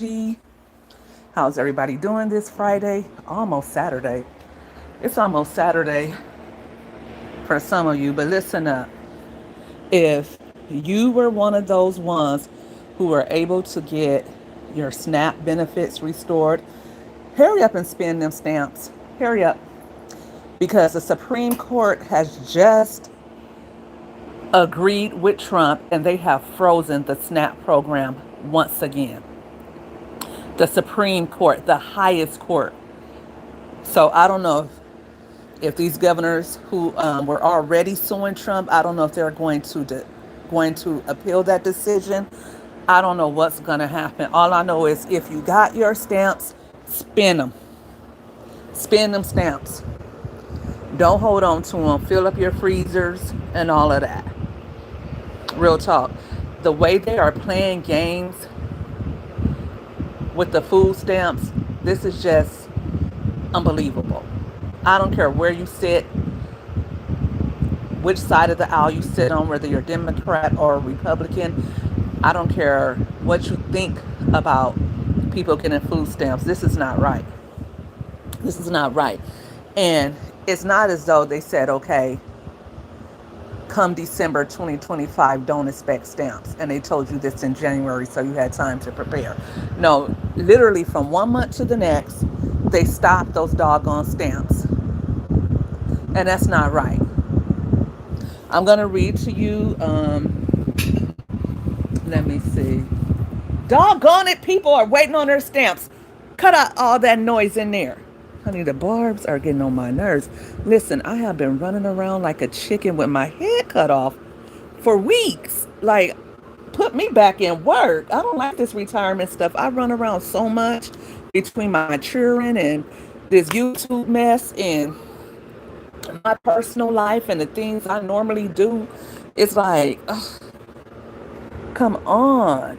MG. How's everybody doing this Friday? Almost Saturday. It's almost Saturday for some of you, but listen up. If you were one of those ones who were able to get your SNAP benefits restored, hurry up and spend them stamps. Hurry up. Because the Supreme Court has just agreed with Trump and they have frozen the SNAP program once again. The Supreme Court, the highest court. So I don't know if these governors who were already suing Trump, I don't know if they're going to appeal that decision. I don't know what's going to happen. All I know is if you got your stamps, spend them. Spend them stamps. Don't hold on to them. Fill up your freezers and all of that. Real talk. The way they are playing games with the food stamps, this is just unbelievable. I don't care where you sit, which side of the aisle you sit on, whether you're Democrat or Republican. I don't care what you think about people getting food stamps. This is not right. This is not right. And it's not as though they said, okay, come December 2025, don't expect stamps. And they told you this in January, so you had time to prepare. No, literally from 1 month to the next, they stopped those doggone stamps. And that's not right. I'm going to read to you, let me see. Doggone it, people are waiting on their stamps. Cut out all that noise in there. Honey, the barbs are getting on my nerves. Listen, I have been running around like a chicken with my head cut off for weeks. Like, put me back in work. I don't like this retirement stuff. I run around so much between my children and this YouTube mess and my personal life and the things I normally do. It's like, ugh, come on.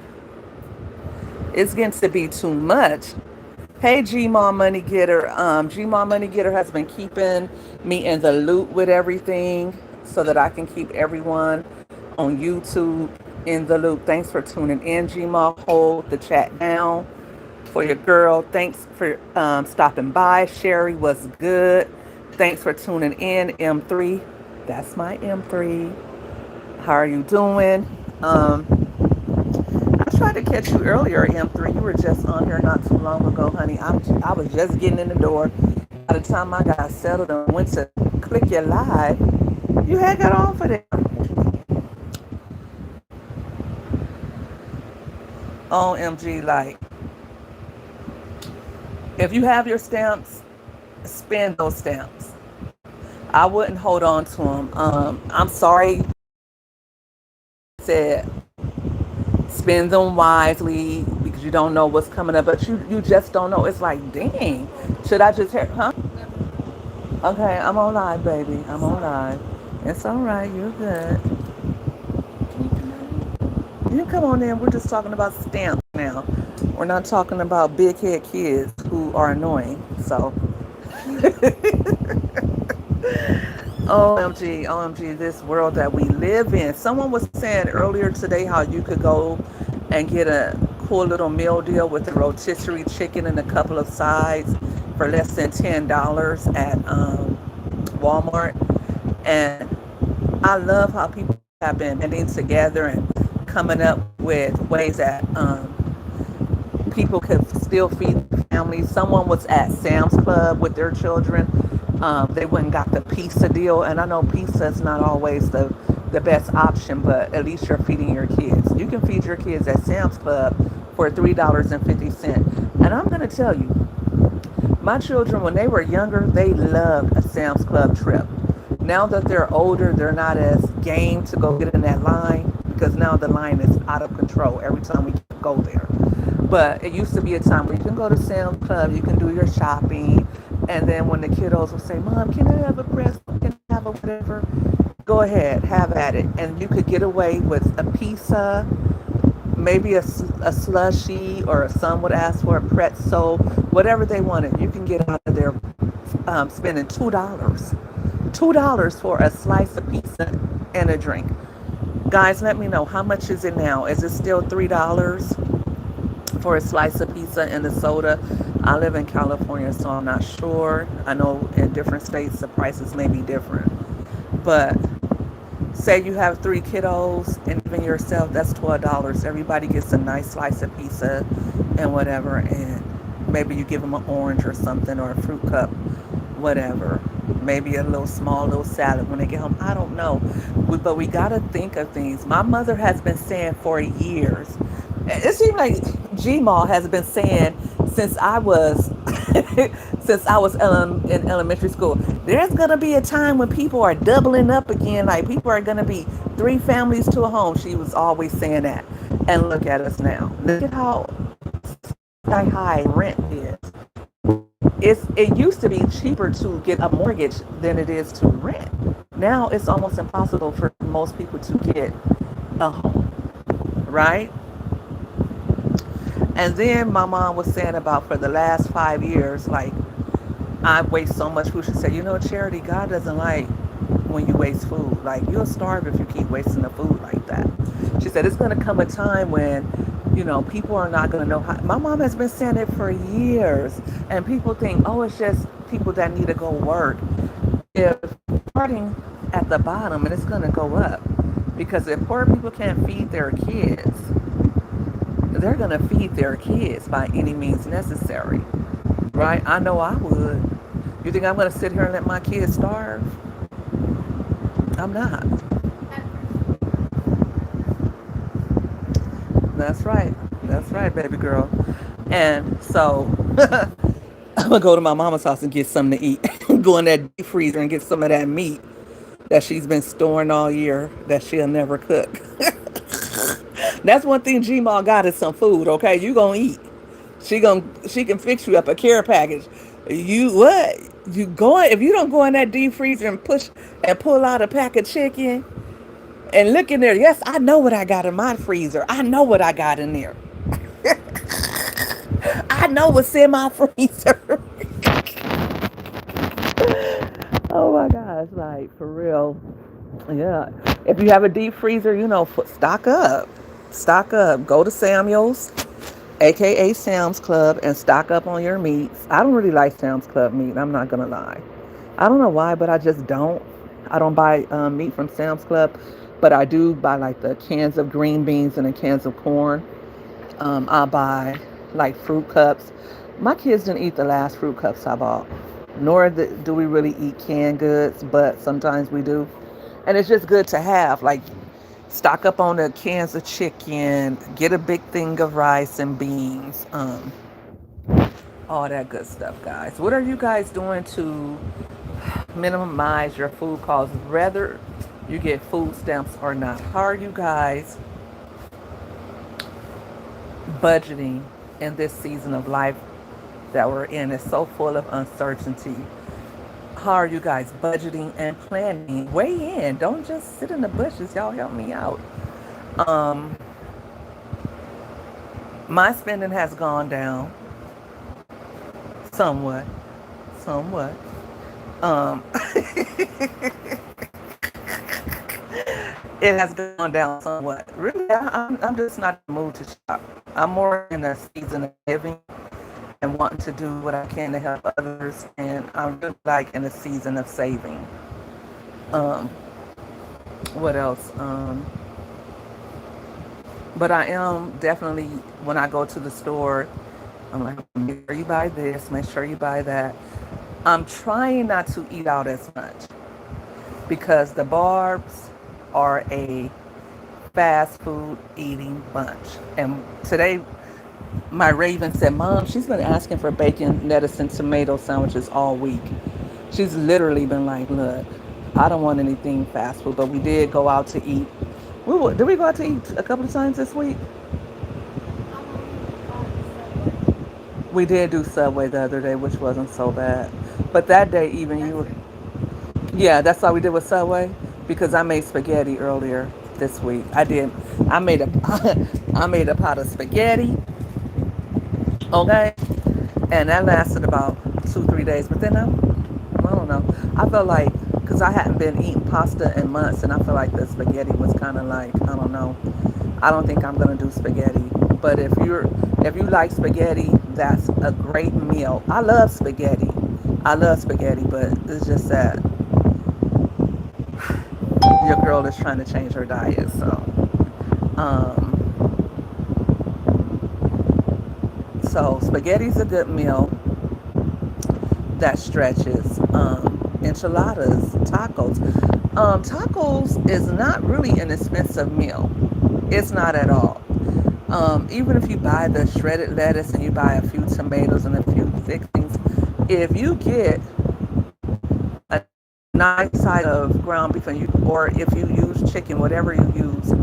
It's getting to be too much. Hey, Gma Money Getter. Gma Money Getter has been keeping me in the loop with everything so that I can keep everyone on YouTube in the loop. Thanks for tuning in, Gma. Hold the chat down for your girl. Thanks for stopping by. Sherry was good. Thanks for tuning in, M3. That's my M3. How are you doing? I tried to catch you earlier, M3. You were just on here not too long ago, honey. I was just getting in the door. By the time I got settled and went to click your live, you had got off of there. OMG, like, if you have your stamps, spend those stamps. I wouldn't hold on to them. I'm sorry, said spend them wisely because you don't know what's coming up, but you just don't know. It's like, dang, should I just hear, huh? Okay, I'm on live, baby. I'm on live. It's all right. You're good. You can come on in. We're just talking about stamps now. We're not talking about big head kids who are annoying. So, OMG, OMG, this world that we live in. Someone was saying earlier today how you could go and get a cool little meal deal with a rotisserie chicken and a couple of sides for less than $10 at Walmart. And I love how people have been banding together and coming up with ways that people could still feed families. Someone was at Sam's Club with their children. They went and got the pizza deal, and I know pizza is not always the best option, but at least you're feeding your kids. You can feed your kids at Sam's Club for $3.50. And I'm going to tell you, my children, when they were younger, they loved a Sam's Club trip. Now that they're older, they're not as game to go get in that line because now the line is out of control every time we go there. But it used to be a time where you can go to Sam's Club, you can do your shopping, and then when the kiddos will say, Mom, can I have a breast? Can I have a whatever? Go ahead, have at it. And you could get away with a pizza, maybe a slushy, or some would ask for a pretzel, whatever they wanted. You can get out of there spending $2. $2 for a slice of pizza and a drink. Guys, let me know, how much is it now? Is it still $3? for a slice of pizza and a soda. I live in California, so I'm not sure. I know in different states the prices may be different. But say you have three kiddos and even yourself, that's $12. Everybody gets a nice slice of pizza and whatever, and maybe you give them an orange or something or a fruit cup, whatever. Maybe a little small little salad when they get home. I don't know. But we got to think of things. My mother has been saying for years. It seems like Gmaul has been saying since I was since I was in elementary school. There's gonna be a time when people are doubling up again. Like people are gonna be three families to a home. She was always saying that. And look at us now. Look at how sky high rent is. It used to be cheaper to get a mortgage than it is to rent. Now it's almost impossible for most people to get a home, right? And then my mom was saying about for the last 5 years, like I waste so much food. She said, you know, Charity, God doesn't like when you waste food. Like you'll starve if you keep wasting the food like that. She said it's going to come a time when, you know, people are not going to know how. My mom has been saying it for years, and people think, oh, it's just people that need to go work. If starting at the bottom, and it's going to go up, because if poor people can't feed their kids, they're going to feed their kids by any means necessary, right? I know I would. You think I'm going to sit here and let my kids starve? I'm not. That's right. That's right, baby girl. And so I'm gonna go to my mama's house and get something to eat. Go in that deep freezer and get some of that meat that she's been storing all year that she'll never cook. That's one thing Gmail got is some food. Okay, you gonna eat. She can fix you up a care package. You what? You going if you don't go in that deep freezer and push and pull out a pack of chicken and look in there. Yes, I know what I got in my freezer. I know what I got in there. I know what's in my freezer. Oh my gosh, like for real. Yeah. If you have a deep freezer, you know, stock up. Stock up. Go to Samuel's, aka Sam's Club, and stock up on your meats. I don't really like Sam's Club meat. I'm not gonna lie. I don't know why, but I just don't. I don't buy meat from Sam's Club, but I do buy like the cans of green beans and the cans of corn. I buy like fruit cups. My kids didn't eat the last fruit cups I bought, nor do we really eat canned goods, but sometimes we do. And it's just good to have. Like, stock up on the cans of chicken, get a big thing of rice and beans, all that good stuff, guys. What are you guys doing to minimize your food costs, whether you get food stamps or not? How are you guys budgeting in this season of life that we're in? It's so full of uncertainty. How are you guys budgeting and planning? Weigh in. Don't just sit in the bushes. Y'all help me out. Um, my spending has gone down somewhat. Somewhat. Um, it has gone down somewhat. Really, I'm just not in the mood to shop. I'm more in a season of giving and wanting to do what I can to help others, and I'm really like in a season of saving. Um, what else? But I am definitely when I go to the store, I'm like, make sure you buy this, make sure you buy that. I'm trying not to eat out as much because the Barbs are a fast food eating bunch. And today my Raven said, Mom, she's been asking for bacon, lettuce, and tomato sandwiches all week. She's literally been like, look, I don't want anything fast food, but we did go out to eat. Did we go out to eat a couple of times this week? We did do Subway the other day, which wasn't so bad. But that day, even you were, yeah, that's all we did with Subway because I made spaghetti earlier this week. I did. I made a, I made a pot of spaghetti. Okay, and that lasted about 2, 3 days. But then I don't know. I felt like because I hadn't been eating pasta in months, and I feel like the spaghetti was kind of like I don't know. I don't think I'm gonna do spaghetti. But if you're If you like spaghetti, that's a great meal. I love spaghetti. I love spaghetti, but it's just that your girl is trying to change her diet. Um, so spaghetti's a good meal that stretches. Enchiladas, tacos. Tacos is not really an expensive meal. It's not at all. Even if you buy the shredded lettuce and you buy a few tomatoes and a few fixings, if you get a nice side of ground beef and or if you use chicken, whatever you use,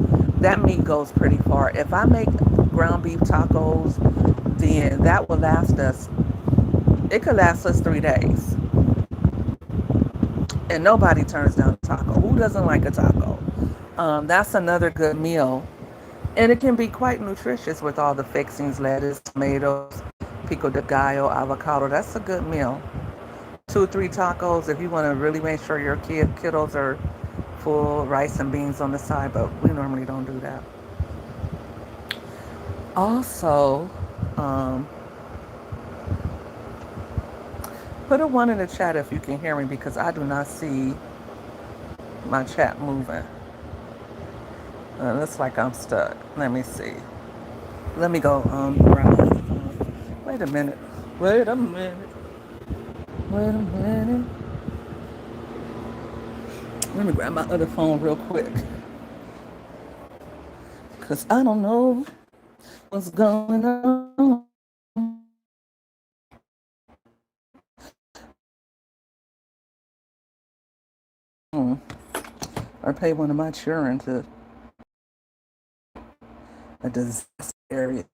that meat goes pretty far. If I make ground beef tacos, then that will last us. It could last us 3 days, and nobody turns down a taco. Who doesn't like a taco? That's another good meal, and it can be quite nutritious with all the fixings, lettuce, tomatoes, pico de gallo, avocado. That's a good meal. 2 or 3 tacos if you want to really make sure your kiddos are full, rice and beans on the side, but we normally don't do that. Also, um, put a one in the chat if you can hear me because I do not see my chat moving. It looks like I'm stuck. Let me see. Let me go around my phone. Wait a minute. Wait a minute. Wait a minute. Let me grab my other phone real quick. Because I don't know what's going on. I paid one of my children to a disaster area.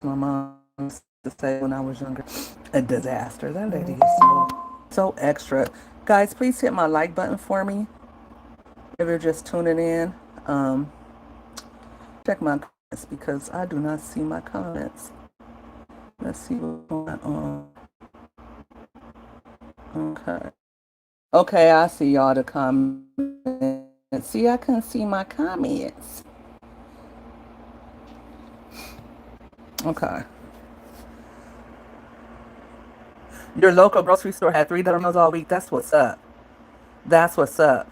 My mom used to say when I was younger, a disaster. That lady is so extra. Guys, please hit my like button for me. If you're just tuning in, check my comments because I do not see my comments. Let's see what's going on. Okay. Okay, I see y'all the comments. See, I couldn't see my comments. Okay. Your local grocery store had $3 meals all week. That's what's up. That's what's up.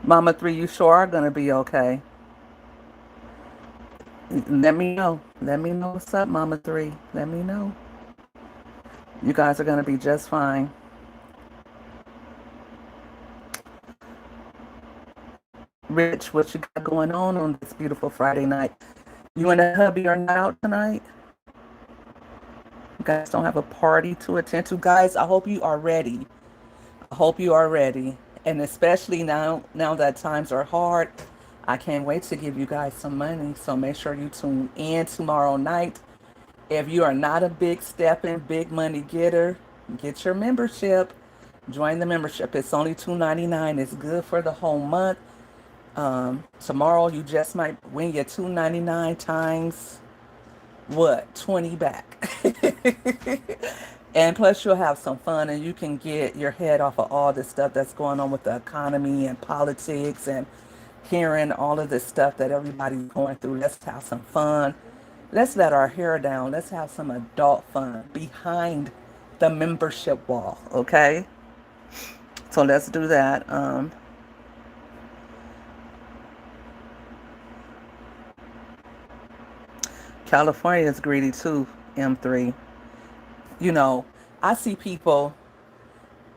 Mama 3, you sure are going to be okay. Let me know. Let me know what's up, Mama 3. Let me know. You guys are going to be just fine. Rich, what you got going on this beautiful Friday night? You and the hubby are not out tonight? You guys don't have a party to attend to? Guys, I hope you are ready. I hope you are ready. And especially now that times are hard, I can't wait to give you guys some money. So make sure you tune in tomorrow night. If you are not a big stepping, big money getter, get your membership. Join the membership. It's only $2.99. It's good for the whole month. Tomorrow you just might win your $2.99 times what 20 back. And plus you'll have some fun and you can get your head off of all the stuff that's going on with the economy and politics and hearing all of this stuff that everybody's going through. Let's have some fun. Let's let our hair down. Let's have some adult fun behind the membership wall. Okay, so let's do that. California is greedy too, M3. You know, I see people.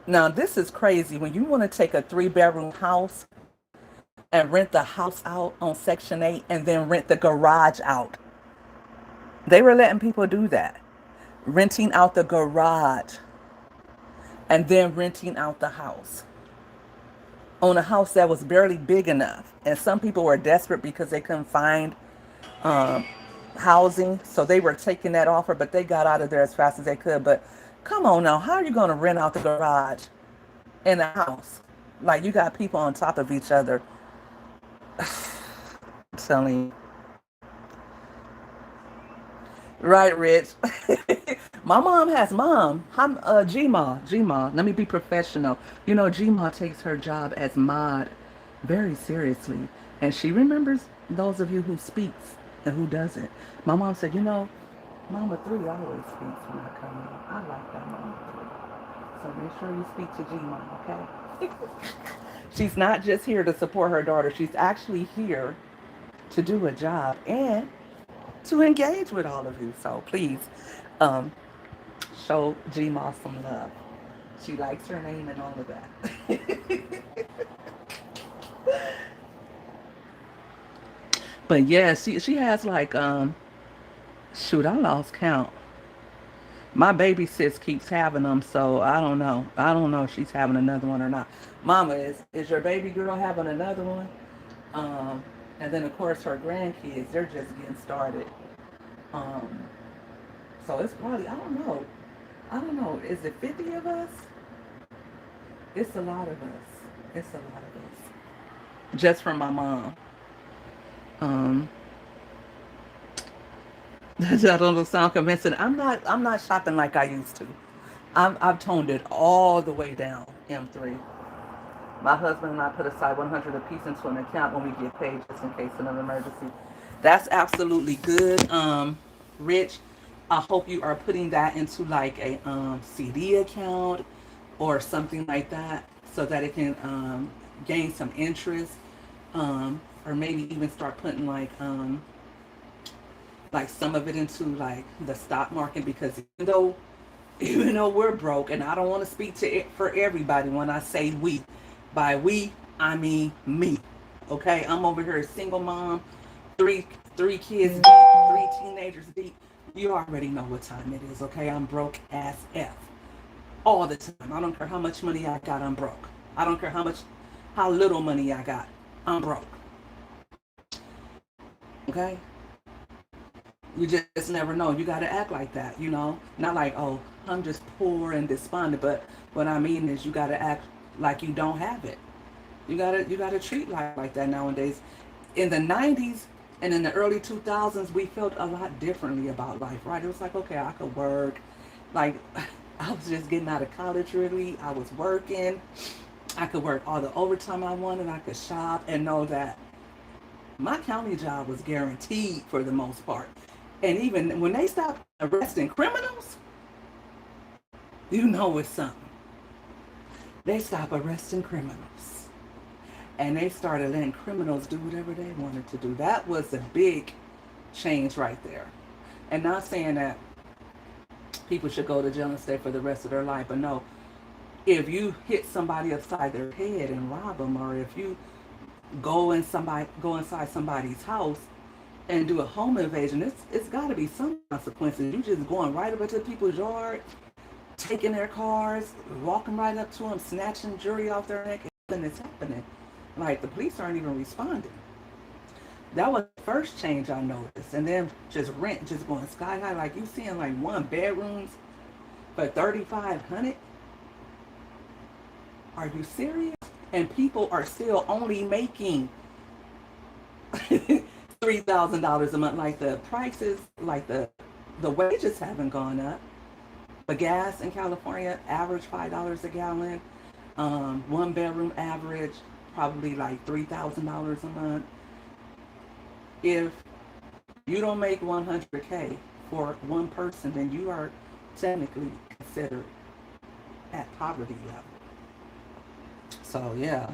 Now, this is crazy. When you want to take a 3 bedroom house and rent the house out on Section 8 and then rent the garage out, they were letting people do that. Renting out the garage and then renting out the house on a house that was barely big enough. And some people were desperate because they couldn't find um, housing, so they were taking that offer, but they got out of there as fast as they could. But come on now, how are you going to rent out the garage in a house? Like you got people on top of each other. I'm telling you. Right, Rich. My mom has mom. I'm Gma. Gma. Let me be professional. Gma takes her job as mod very seriously, and she remembers Those of you who speaks and who doesn't. My mom said, Mama 3 always speaks when I come in. I like that Mama 3. So make sure you speak to G Mom, okay? She's not just here to support her daughter. She's actually here to do a job and to engage with all of you. So please, um, show G Mom some love. She likes her name and all of that. But yeah, she has like shoot, I lost count. My baby sis keeps having them, so I don't know. I don't know if she's having another one or not. Mama, is your baby girl having another one? Um, and then of course her grandkids, they're just getting started. Um, so it's probably I don't know. I don't know. Is it 50 of us? It's a lot of us. It's a lot of us. Just from my mom. Um, that don't sound convincing. I'm not shopping like I used to. I've toned it all the way down. M3. My husband and I put aside 100 apiece into an account when we get paid, just in case of an emergency. That's absolutely good, Rich. I hope you are putting that into like a CD account or something like that, so that it can gain some interest, or maybe even start putting like some of it into like the stock market, because even though we're broke, and I don't want to speak to it for everybody when I say we. By we, I mean me. Okay, I'm over here a single mom, three three kids deep, three teenagers deep. You already know what time it is. Okay, I'm broke as f all the time. I don't care how much money I got. I'm broke. I don't care how little money I got. I'm broke. Okay, you just never know. You got to act like that. Not like, oh, I'm just poor and despondent, but what I mean is you got to act like you don't have it. You gotta treat life like that nowadays. In the 90s and in the early 2000s, we felt a lot differently about life, right? It was like, okay, I could work. Like, I was just getting out of college, really. I was working. I could work all the overtime I wanted. I could shop and know that my county job was guaranteed for the most part. And even when they stopped arresting criminals, you know it's something. They stopped arresting criminals. And they started letting criminals do whatever they wanted to do. That was a big change right there. And not saying that people should go to jail and stay for the rest of their life, but no, if you hit somebody upside their head and rob them, or if you go inside somebody's house and do a home invasion, it's got to be some consequences. You just going right up into people's yard, taking their cars, walking right up to them, snatching jewelry off their neck, and it's happening. Like, the police aren't even responding. That was the first change I noticed. And then just rent just going sky high. Like, you seeing like one bedrooms for 3,500. Are you serious? And people are still only making $3,000 a month. Like, the prices, like the wages haven't gone up. But gas in California average $5 a gallon. One bedroom average probably like $3,000 a month. If you don't make 100K for one person, then you are technically considered at poverty level. So yeah,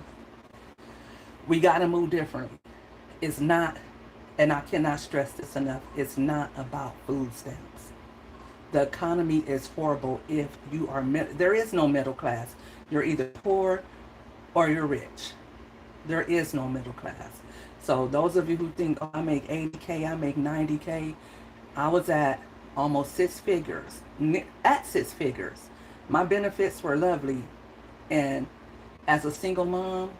we got to move differently. It's not, and I cannot stress this enough, it's not about food stamps. The economy is horrible if you are, there is no middle class. You're either poor or you're rich. There is no middle class. So those of you who think, oh, I make 80K, I make 90K, I was at almost six figures. At six figures. My benefits were lovely. And as a single mom,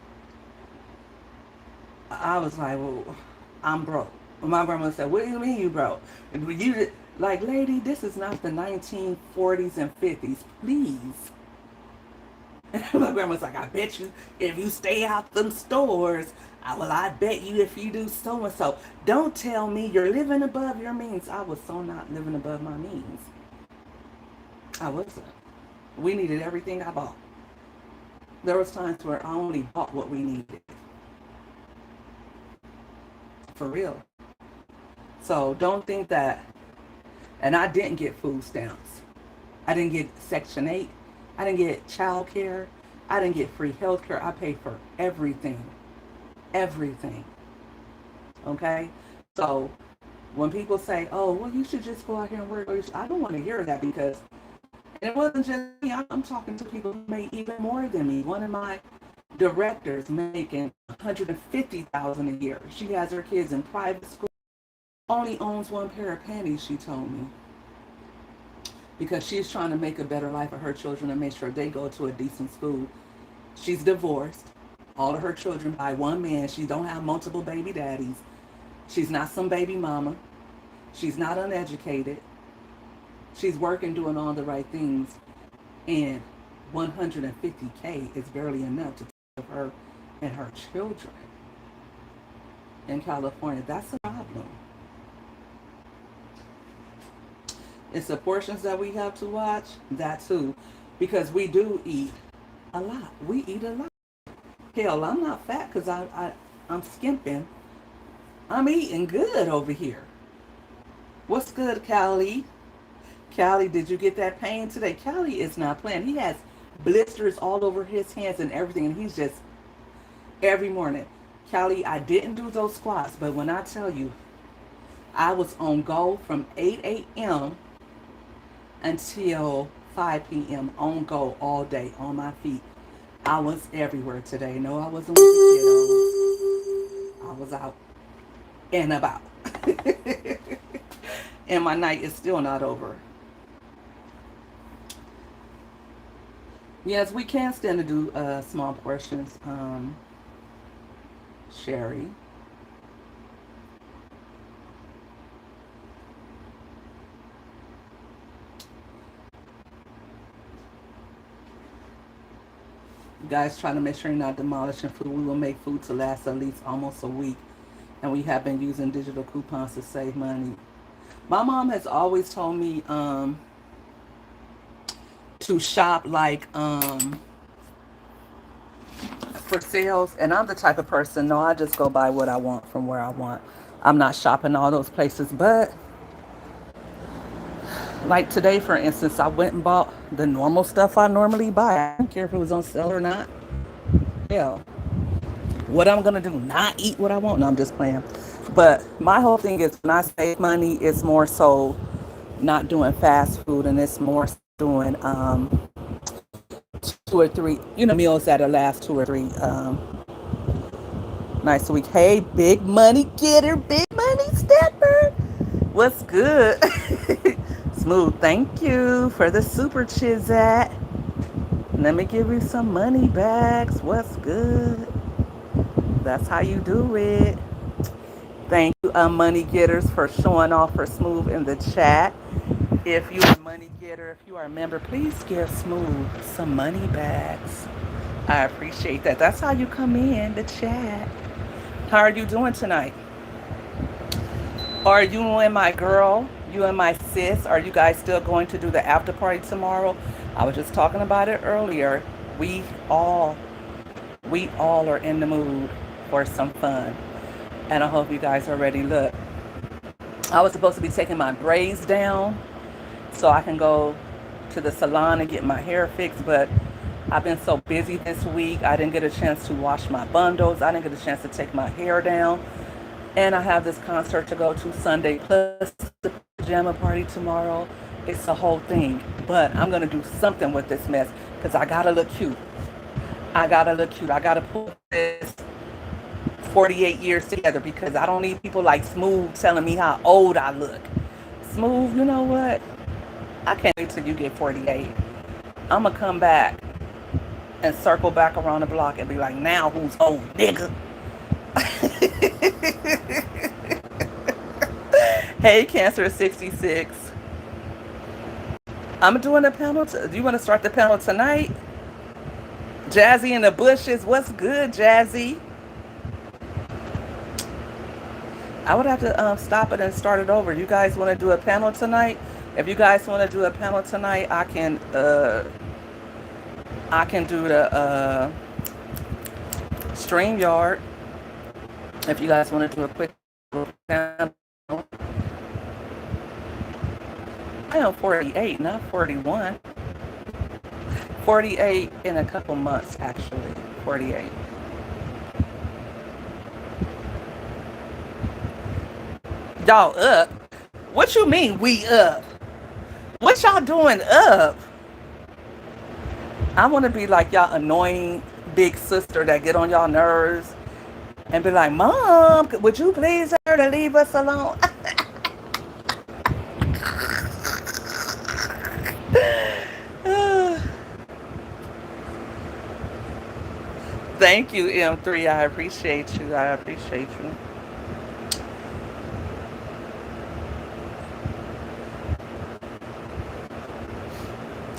I was like, well, I'm broke. My grandma said, what do you mean you broke? You, like, lady, this is not the 1940s and 50s. Please. My grandma's like, I bet you if you stay out them stores, I bet you if you do so and so. Don't tell me you're living above your means. I was so not living above my means. I wasn't. We needed everything I bought. There was times where I only bought what we needed. for real. So don't think that. And I didn't get food stamps. I didn't get Section 8. I didn't get child care. I didn't get free health care. I paid for everything. Everything. Okay? So when people say, oh, well, you should just go out here and work, I don't want to hear that, because and it wasn't just me. I'm talking to people who make even more than me. One of my directors making $150,000 a year. She has her kids in private school. Only owns one pair of panties, she told me, because she's trying to make a better life for her children and make sure they go to a decent school. She's divorced. All of her children by one man. She don't have multiple baby daddies. She's not some baby mama. She's not uneducated. She's working, doing all the right things. And $150K is barely enough to take care of her and her children. In California, that's a problem. It's the portions that we have to watch, that too. Because we do eat a lot. We eat a lot. Hell, I'm not fat because I'm skimping. I'm eating good over here. What's good, Callie? Callie, did you get that pain today? Callie is not playing. He has blisters all over his hands and everything, and he's just every morning. Callie, I didn't do those squats, but when I tell you, I was on go from 8 a.m. until 5 p.m. on go all day on my feet. I was everywhere today. No, I wasn't with the kiddos. I was out and about. And my night is still not over. Yes, we can stand to do small portions, Sherry. You guys trying to make sure you're not demolishing food. We will make food to last at least almost a week. And we have been using digital coupons to save money. My mom has always told me to shop like for sales, and I'm the type of person, no, I just go buy what I want from where I want. I'm not shopping all those places, but like today, for instance, I went and bought the normal stuff I normally buy. I don't care if it was on sale or not. Hell, what I'm gonna do, not eat what I want? No, I'm just playing. But my whole thing is, when I save money, it's more so not doing fast food, and it's more doing 2 or 3, meals that'll last 2 or 3 nights a week. Hey, big money getter, big money stepper. What's good? Smooth, thank you for the super chizat. Let me give you some money bags. What's good? That's how you do it. Thank you, money getters, for showing off for Smooth in the chat. If you are a money getter, if you are a member, please give Smooth some money bags. I appreciate that. That's how you come in the chat. How are you doing tonight? Are you and my girl, you and my sis, are you guys still going to do the after party tomorrow? I was just talking about it earlier. We all are in the mood for some fun. And I hope you guys are ready. Look, I was supposed to be taking my braids down so I can go to the salon and get my hair fixed, but I've been so busy this week. I didn't get a chance to wash my bundles. I didn't get a chance to take my hair down. And I have this concert to go to Sunday, plus the pajama party tomorrow. It's a whole thing. But I'm going to do something with this mess because I got to look cute. I got to put this 48 years together, because I don't need people like Smooth telling me how old I look. Smooth, you know what? I can't wait till you get 48. I'm going to come back and circle back around the block and be like, now who's old, nigga? Hey, Cancer 66. I'm doing a panel. Do you want to start the panel tonight? Jazzy in the bushes. What's good, Jazzy? I would have to stop it and start it over. You guys want to do a panel tonight? If you guys want to do a panel tonight, I can do the StreamYard. If you guys want to do a quick I am 48, not 41. 48 in a couple months, actually. 48. Y'all up? What you mean we up? What y'all doing up? I want to be like y'all annoying big sister that get on y'all nerves and be like, Mom, would you please her to leave us alone? Thank you, M3. I appreciate you. I appreciate you.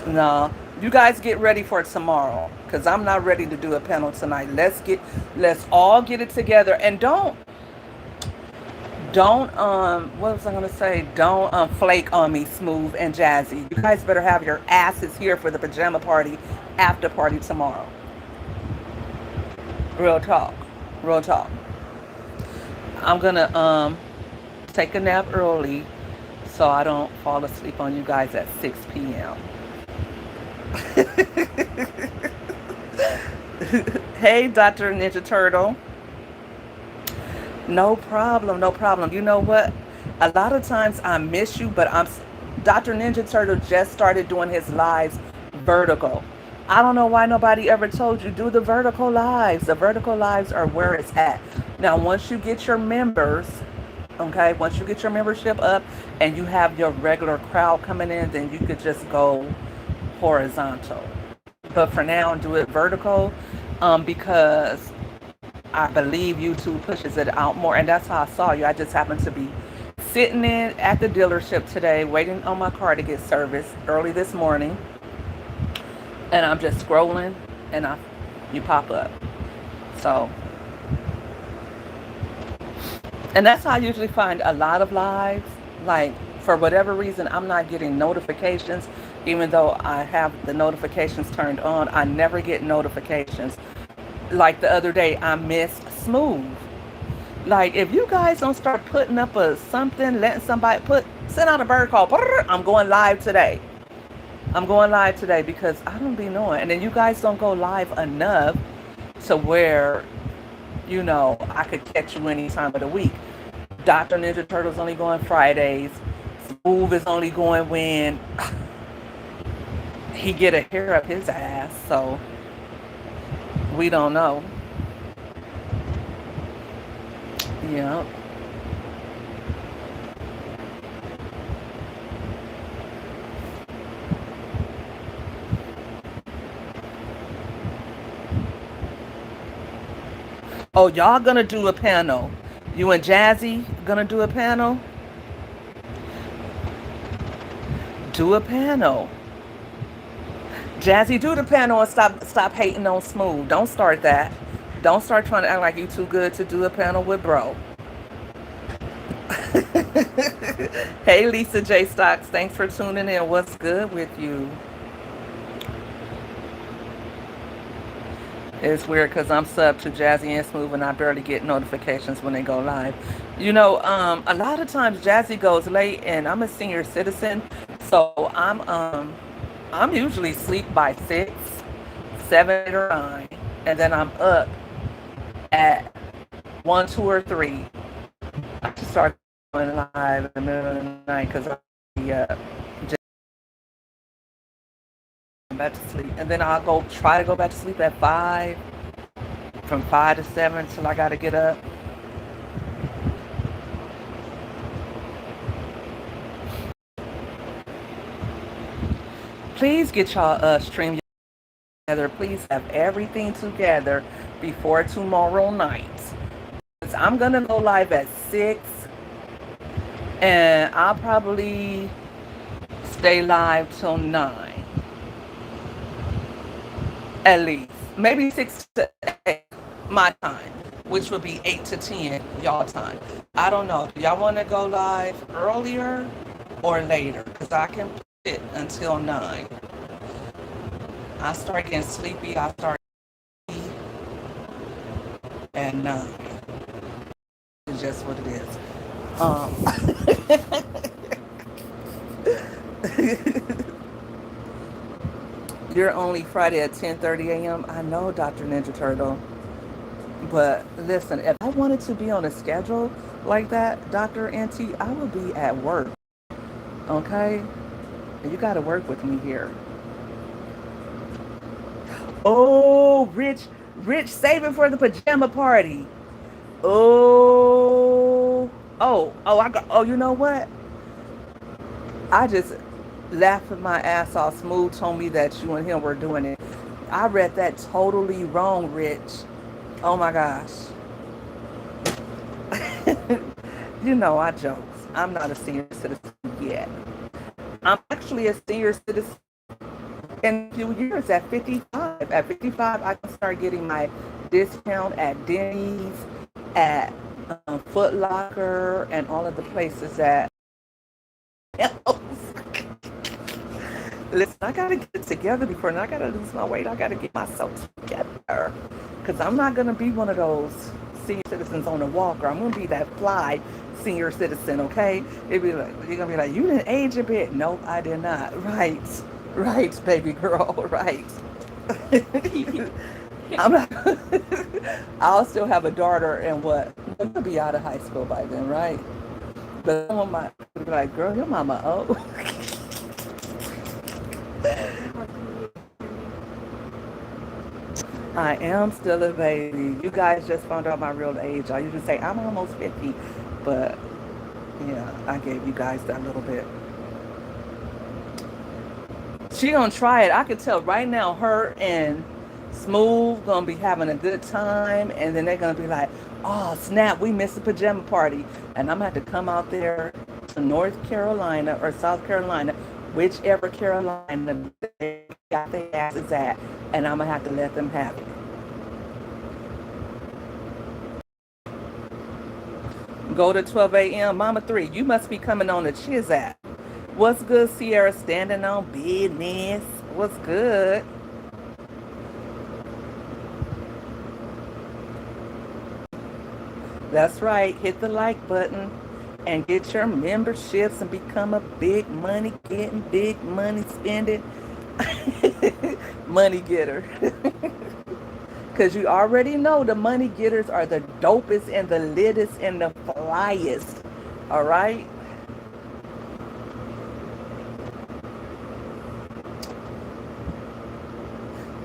No, you guys get ready for tomorrow because I'm not ready to do a panel tonight. Let's all get it together and don't what was I gonna say? Don't flake on me, Smooth and Jazzy. You guys better have your asses here for the pajama party after party tomorrow. Real talk, real talk. I'm gonna take a nap early so I don't fall asleep on you guys at 6 p.m. Hey, Dr. Ninja Turtle. No problem, no problem. You know what? A lot of times I miss you, but Dr. Ninja Turtle just started doing his lives vertical. I don't know why nobody ever told you do the vertical lives. The vertical lives are where it's at. Now, once you get your members, okay, once you get your membership up and you have your regular crowd coming in, then you could just go horizontal. But for now, do it vertical because I believe YouTube pushes it out more. And that's how I saw you. I just happened to be sitting in at the dealership today, waiting on my car to get serviced early this morning. And I'm just scrolling and you pop up. So, and that's how I usually find a lot of lives. Like, for whatever reason, I'm not getting notifications. Even though I have the notifications turned on, I never get notifications. Like the other day, I missed Smooth. Like, if you guys don't start putting up a something, letting somebody send out a bird call. I'm going live today. I'm going live today because I don't be knowing. And then you guys don't go live enough to where, I could catch you any time of the week. Dr. Ninja Turtle's only going Fridays. Smooth is only going when he get a hair up his ass. So we don't know. Yeah. Oh, y'all gonna do a panel. You and Jazzy gonna do a panel? Do a panel. Jazzy, do the panel and stop hating on Smooth. Don't start that. Don't start trying to act like you too good to do a panel with bro. Hey, Lisa J. Stocks. Thanks for tuning in. What's good with you? It's weird because I'm sub to Jazzy and Smooth and I barely get notifications when they go live. A lot of times Jazzy goes late and I'm a senior citizen, so I'm usually asleep by 6, 7 or 9, and then I'm up at 1, 2, or 3. I just start going live in the middle of the night because I'm back to sleep, and then I'll try to go back to sleep at 5, from 5 to 7 till I gotta get up. Please get y'all stream together. Please have everything together before tomorrow night. I'm gonna go live at 6, and I'll probably stay live till 9. At least. Maybe 6 to 8 my time, which would be 8 to 10 y'all time. I don't know. Do y'all want to go live earlier or later? Because I can put it until 9. I start getting sleepy. I start at 9. is just what it is. You're only Friday at 10:30 a.m. I know, Dr. Ninja Turtle. But listen, if I wanted to be on a schedule like that, Dr. NT, I would be at work. Okay? You got to work with me here. Oh, Rich saving for the pajama party. Oh, you know what? I just laughed my ass off. Smooth told me that you and him were doing it. I read that totally wrong, Rich. Oh my gosh. You know, I jokes. I'm not a senior citizen yet. I'm actually a senior citizen in a few years at 55. At 55, I can start getting my discount at Denny's, at Foot Locker, and all of the places that. Listen, I gotta get it together before, and I gotta lose my weight. I gotta get myself together, because I'm not gonna be one of those senior citizens on a walker. I'm gonna be that fly senior citizen. Okay? It'd be like you're gonna be like, you didn't age a bit. Nope, I did not. Right, baby girl. Right. I'm not. I'll still have a daughter, and what? I'm gonna be out of high school by then, right? But someone might be like, girl, your mama old. I am still a baby. You guys just found out my real age. I usually say I'm almost 50, but yeah, I gave you guys that little bit. She gonna try it. I could tell right now her and Smooth gonna be having a good time, and then they're gonna be like, oh snap, we missed the pajama party. And I'm gonna have to come out there to North Carolina or South Carolina, whichever Carolina they got their asses at, and I'm gonna have to let them have it. Go to 12 a.m. Mama 3, you must be coming on the Chiz app. What's good, Sierra? Standing on business. What's good? That's right. Hit the like button and get your memberships and become a big money getting, big money spending money getter. Because you already know the money getters are the dopest and the littest and the flyest. All right?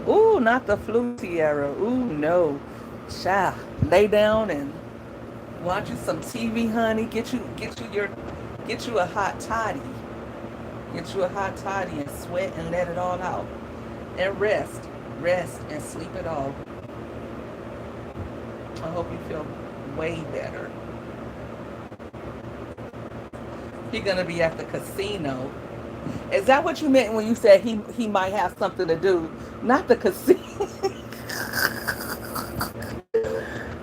Ooh, not the flu, Sierra. Ooh, no. Child, lay down and watch you some TV, honey. Get you a hot toddy. Get you a hot toddy and sweat and let it all out. And rest and sleep it all. I hope you feel way better. He's gonna be at the casino. Is that what you meant when you said he might have something to do? Not the casino.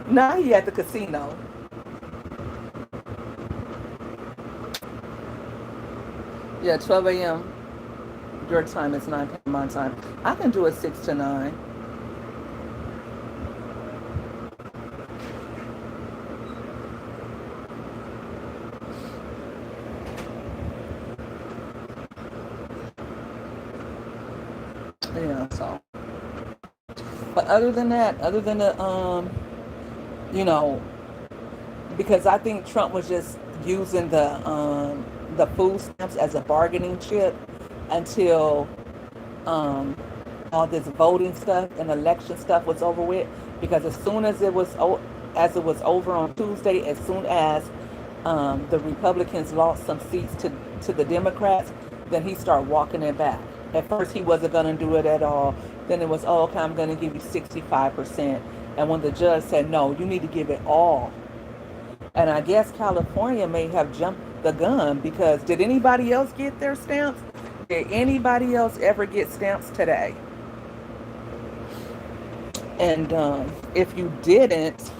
Now he at the casino. Yeah, 12 a.m. Your time is 9 p.m. my time. I can do it 6 to 9. Yeah, so. But other than that, other than the you know, because I think Trump was just using the food stamps as a bargaining chip until all this voting stuff and election stuff was over with. Because as soon as it was over on Tuesday, as soon as the Republicans lost some seats to the Democrats, then he started walking it back. At first, he wasn't going to do it at all. Then it was, oh, okay, I'm going to give you 65%. And when the judge said, no, you need to give it all. And I guess California may have jumped the gun, because did anybody else get their stamps? Did anybody else ever get stamps today? And if you didn't,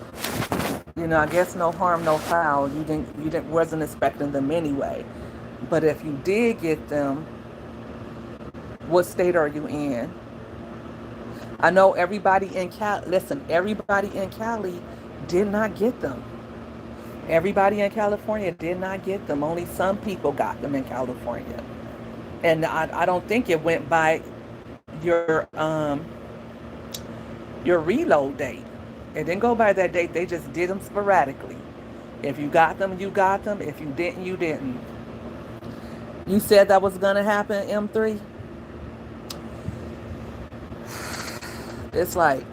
I guess no harm, no foul. You wasn't expecting them anyway. But if you did get them, what state are you in? I know everybody in Cali, listen, everybody in Cali did not get them. Everybody in California did not get them. Only some people got them in California. And I don't think it went by your reload date. It didn't go by that date. They just did them sporadically. If you got them, you got them. If you didn't, you didn't. You said that was gonna happen, M3. It's like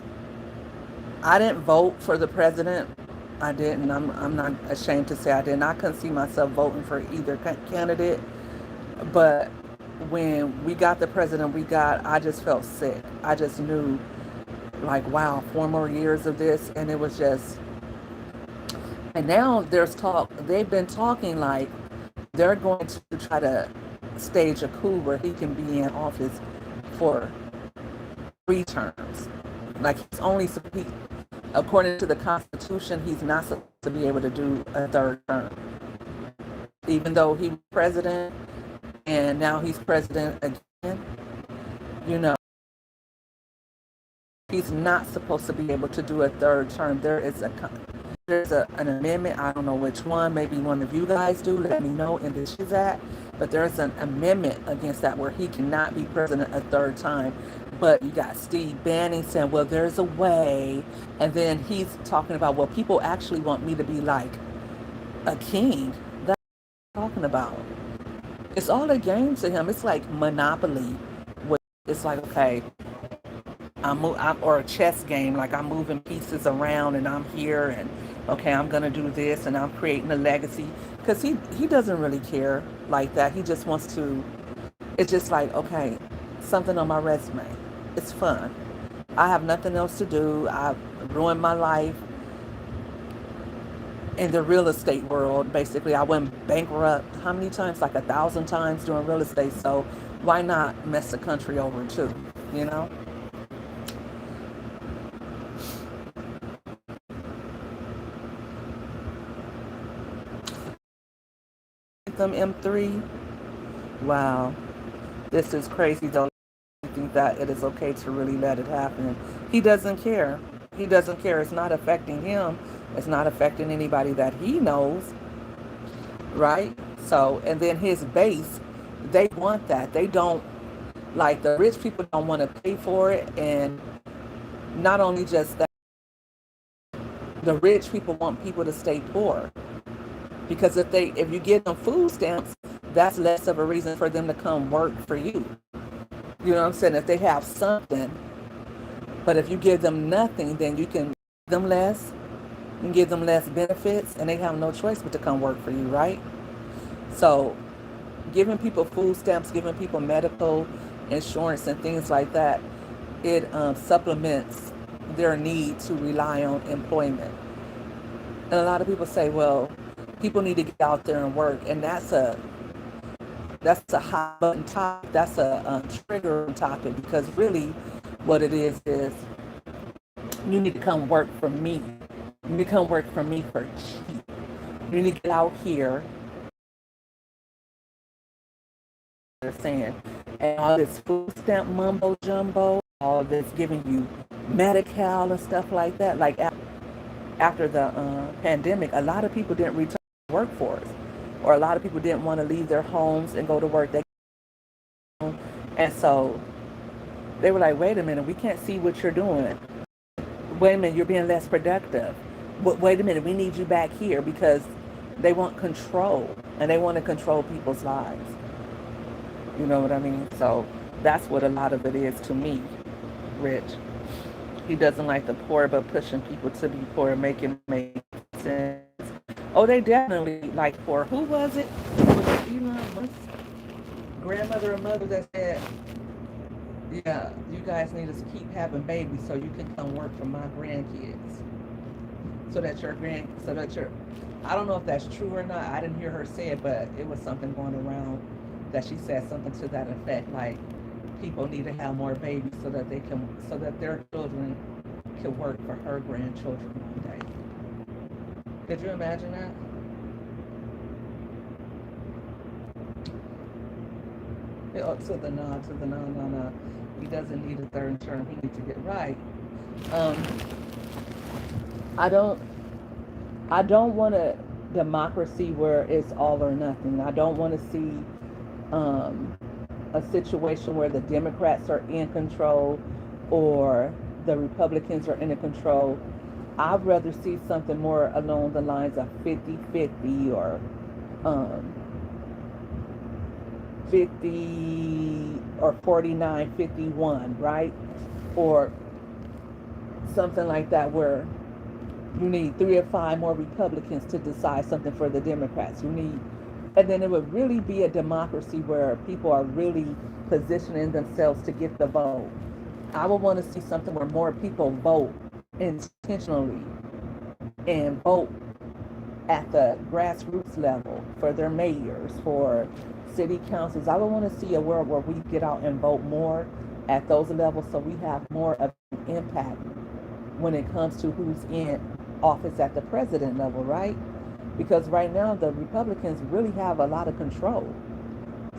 I didn't vote for the president. I didn't. I'm not ashamed to say I didn't. I couldn't see myself voting for either candidate. But when we got the president we got, I just felt sick. I just knew, like, wow, 4 more years of this, and it was just. And now there's talk. They've been talking like they're going to try to stage a coup where he can be in office for 3 terms. Like he's only, according to the Constitution, he's not supposed to be able to do a 3rd term, even though he was president, and now he's president again. You know, he's not supposed to be able to do a 3rd term. There's an amendment. I don't know which one. Maybe one of you guys do. Let me know in the chat. But there's an amendment against that where he cannot be president a 3rd time. But you got Steve Bannon saying, well, there's a way. And then he's talking about, well, people actually want me to be like a king. That's what I'm talking about. It's all a game to him. It's like Monopoly. It's like, okay, or a chess game, like I'm moving pieces around and I'm here and okay, I'm gonna do this and I'm creating a legacy. Because he doesn't really care like that. He just wants to, it's just like, okay, something on my resume. It's fun. I have nothing else to do. I've ruined my life in the real estate world. Basically, I went bankrupt how many times? Like 1,000 times doing real estate. So why not mess the country over too, you know? Them M3. Wow, this is crazy though. I think that it is okay to really let it happen. He doesn't care. He doesn't care. It's not affecting him. It's not affecting anybody that he knows, right? So, and then his base, they want that. They don't, like, the rich people don't want to pay for it. And not only just that, the rich people want people to stay poor. Because if you give them food stamps, that's less of a reason for them to come work for you. You know what I'm saying? If they have something, but if you give them nothing, then you can give them less, you can give them less benefits, and they have no choice but to come work for you, right? So giving people food stamps, giving people medical insurance and things like that, it supplements their need to rely on employment. And a lot of people say, well, people need to get out there and work, and that's a hot button topic. That's a trigger topic, because really what it is you need to come work for me. You need to come work for me for cheap. You need to get out here. They're saying, and all this food stamp mumbo jumbo, all this giving you Medi-Cal and stuff like that. Like after the pandemic, a lot of people didn't return to the workforce, or a lot of people didn't want to leave their homes and go to work. And so they were like, wait a minute, we can't see what you're doing. Wait a minute, you're being less productive. Wait a minute, we need you back here, because they want control, and they want to control people's lives. You know what I mean? So that's what a lot of it is to me, Rich. He doesn't like the poor, but pushing people to be poor, making make sense. Oh, they definitely like poor. Who was it? Was it Elon Musk's grandmother or mother that said, yeah, you guys need to keep having babies so you can come work for my grandkids. So that I don't know if that's true or not. I didn't hear her say it, but it was something going around that she said something to that effect, like people need to have more babies so that their children can work for her grandchildren one day. Could you imagine that? To the no. He doesn't need a 3rd term. He needs to get right. I don't want to. democracy where it's all or nothing. I don't want to see um, a situation where the Democrats are in control or the Republicans are in control. I'd rather see something more along the lines of 50-50 or um, 50 or 49-51, right? Or something like that where you need 3 or 5 more Republicans to decide something for the Democrats. You need, and then it would really be a democracy where people are really positioning themselves to get the vote. I would want to see something where more people vote intentionally and vote at the grassroots level for their mayors, for city councils. I would want to see a world where we get out and vote more at those levels so we have more of an impact when it comes to who's in office at the president level, right? Because right now the Republicans really have a lot of control.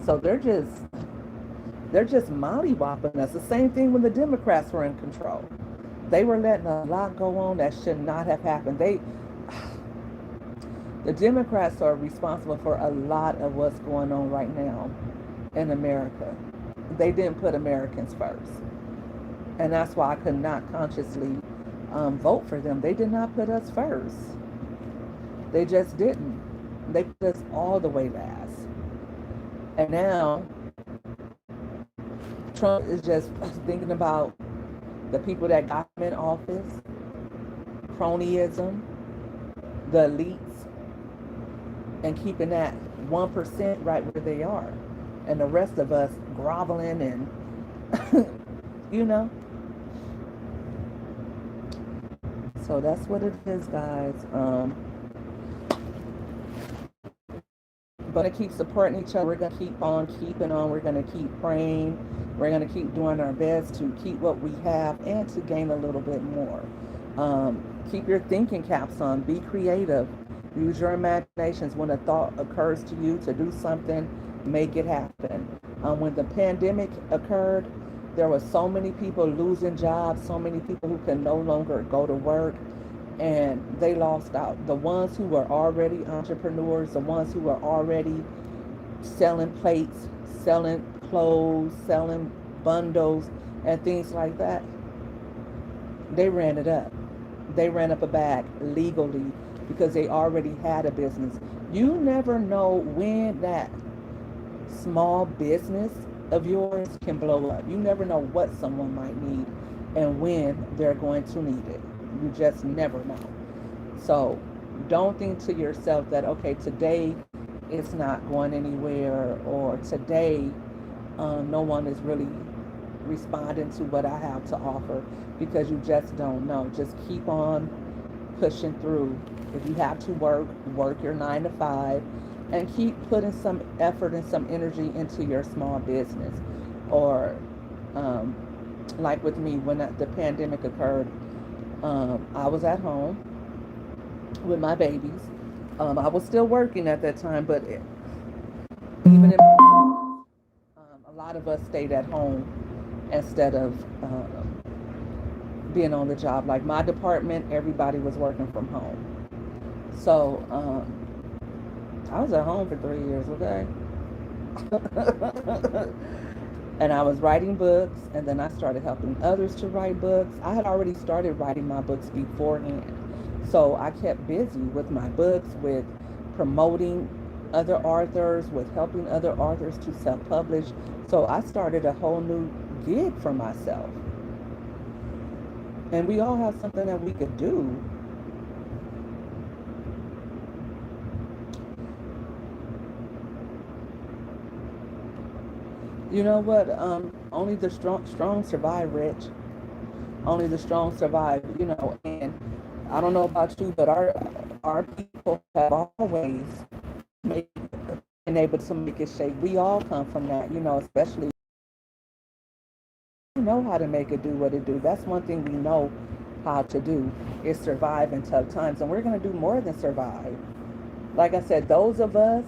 So they're just mollywopping us. The same thing when the Democrats were in control. They were letting a lot go on that should not have happened. The Democrats are responsible for a lot of what's going on right now in America. They didn't put Americans first. And that's why I could not consciously vote for them. They did not put us first. They just didn't. They put us all the way last. And now Trump is just thinking about the people that got him in office, cronyism, the elites, and keeping that 1% right where they are. And the rest of us groveling and, you know. So that's what it is, guys. We're going to keep supporting each other. We're going to keep on keeping on. We're going to keep praying. We're going to keep doing our best to keep what we have and to gain a little bit more. Keep your thinking caps on. Be creative. Use your imaginations. When a thought occurs to you to do something, make it happen. When the pandemic occurred, there were so many people losing jobs, so many people who could no longer go to work, and they lost out. The ones who were already entrepreneurs, the ones who were already selling plates, selling clothes, selling bundles, and things like that, they ran it up. They ran up a bag legally because they already had a business. You never know when that small business of yours can blow up. You never know what someone might need and when they're going to need it. You just never know. So don't think to yourself that, okay, today it's not going anywhere, or today no one is really responding to what I have to offer, because you just don't know. Just keep on pushing through. If you have to work your 9 to 5, and keep putting some effort and some energy into your small business. Or like with me, when the pandemic occurred, I was at home with my babies. I was still working at that time, but even in a lot of us stayed at home instead of being on the job. Like my department, everybody was working from home. So I was at home for 3 years, okay? And I was writing books, and then I started helping others to write books. I had already started writing my books beforehand. So I kept busy with my books, with promoting other authors, with helping other authors to self-publish. So I started a whole new gig for myself. And we all have something that we could do. You know what? Only the strong survive, Rich. Only the strong survive. And I don't know about you, but our people have always been able to make it shake. We all come from that, especially we know how to make it do what it do. That's one thing we know how to do, is survive in tough times, and we're going to do more than survive. Like I said, those of us